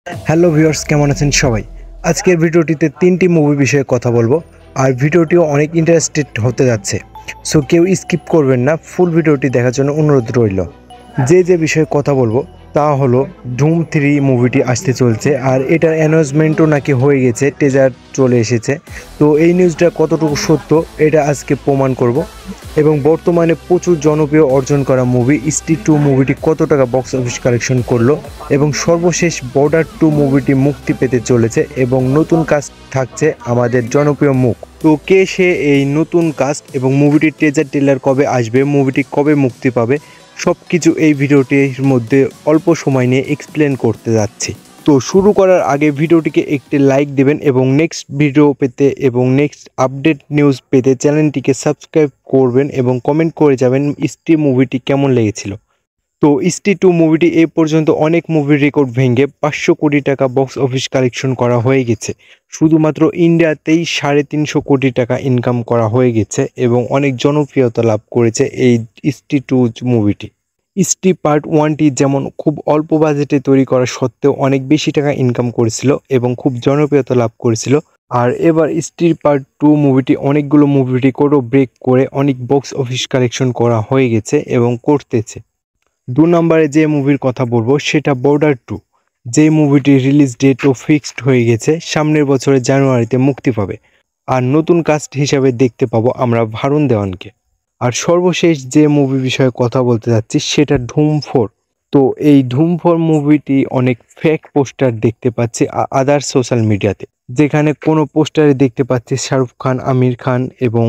Hello viewers, কেমন আছেন সবাই? আজকের ভিডিওটিতে ৩টি মুভি বিষয়ে কথা বলবো। আর ভিডিওটিও অনেক ইন্টারেস্টেড হতে যাচ্ছে। সো কেউ স্কিপ করবেন না, ফুল ভিডিওটি দেখার জন্য অনুরোধ রইল। যে বিষয়ে কথা বলবো তা হলো ধুম 3 মুভিটি আসতে চলছে, আর এটার অ্যানাউন্সমেন্টও নাকি হয়ে গেছে, টিজার চলে এসেছে। তো এই নিউজটা কতটুকু সত্য এটা আজকে প্রমাণ করব। এবং বর্তমানে প্রচুর জনপ্রিয় অর্জন করা মুভি স্টি 2 মুভিটি কত টাকা বক্স অফিস কালেকশন করলো, এবং সর্বশেষ বর্ডার 2 মুভিটি মুক্তি পেতে চলেছে এবং নতুন কাস্ট থাকছে আমাদের জনপ্রিয় মুখ। তো কে সে এই নতুন কাস্ট এবং মুভিটির ট্রেলার কবে আসবে, মুভিটি কবে মুক্তি পাবে, সব কিছু এই ভিডিওটির মধ্যে অল্প সময় নিয়ে এক্সপ্লেন করতে যাচ্ছি। তো শুরু করার আগে ভিডিওটিকে একটি লাইক দেবেন এবং নেক্সট ভিডিও পেতে এবং নেক্সট আপডেট নিউজ পেতে চ্যানেলটিকে সাবস্ক্রাইব করবেন এবং কমেন্ট করে যাবেন স্টি মুভিটি কেমন লেগেছিল। তো স্টি 2 মুভিটি এ পর্যন্ত অনেক মুভির রেকর্ড ভেঙে 500 কোটি টাকা বক্স অফিস কালেকশন করা হয়ে গেছে। শুধুমাত্র ইন্ডিয়াতেই 350 কোটি টাকা ইনকাম করা হয়ে গেছে এবং অনেক জনপ্রিয়তা লাভ করেছে এই স্টি 2 মুভিটি। স্টি পার্ট 1টি যেমন খুব অল্প বাজেটে তৈরি করা সত্ত্বেও অনেক বেশি টাকা ইনকাম করেছিল এবং খুব জনপ্রিয়তা লাভ করেছিল। আর এবার স্টি পার্ট 2 মুভিটি অনেকগুলো মুভি রেকর্ডও ব্রেক করে অনেক বক্স অফিস কালেকশন করা হয়ে গেছে এবং করতেছে। 2 নম্বরে যে মুভির কথা বলবো সেটা বর্ডার 2, যে মুভিটির রিলিজ ডেটও ফিক্সড হয়ে গেছে, সামনের বছরের জানুয়ারিতে মুক্তি পাবে। আর নতুন কাস্ট হিসাবে দেখতে পাবো আমরা ভারুন দেওয়ানকে। আর সর্বশেষ যে মুভি বিষয়ে কথা বলতে যাচ্ছি সেটা ধুম 4। তো এই ধুম 4 মুভিটি অনেক ফেক পোস্টার দেখতে পাচ্ছি আদার সোশ্যাল মিডিয়াতে, যেখানে কোনো পোস্টারে দেখতে পাচ্ছি শাহরুখ খান, আমির খান এবং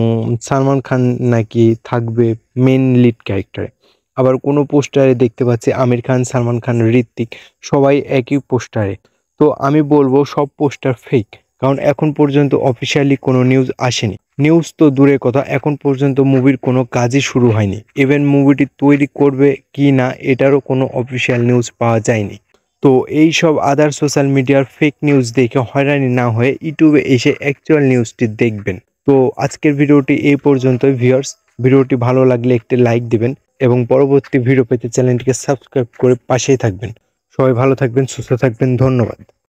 সালমান খান নাকি থাকবে মেন লিড ক্যারেক্টারে। আবার কোনো পোস্টারে দেখতে পাচ্ছি আমির খান, সালমান খান, ঋত্বিক সবাই একই পোস্টারে। তো আমি বলবো সব পোস্টার ফেক, কারণ এখন পর্যন্ত অফিসিয়ালি কোনো নিউজ আসেনি। নিউজ তো দূরের কথা, এখন পর্যন্ত মুভির কোনো কাজই শুরু হয়নি। ইভেন মুভিটি তৈরি করবে কি না এটারও কোনো অফিসিয়াল নিউজ পাওয়া যায়নি। তো এই সব আদার সোশ্যাল মিডিয়ার ফেক নিউজ দেখে হয়রানি না হয়ে ইউটিউবে এসে অ্যাকচুয়াল নিউজটি দেখবেন। তো আজকের ভিডিওটি এই পর্যন্তই ভিউয়ার্স। ভিডিওটি ভালো লাগলে একটি লাইক দিবেন এবং পরবর্তী ভিডিও পেতে চ্যানেলটিকে সাবস্ক্রাইব করে পাশেই থাকবেন। সবাই ভালো থাকবেন, সুস্থ থাকবেন, ধন্যবাদ।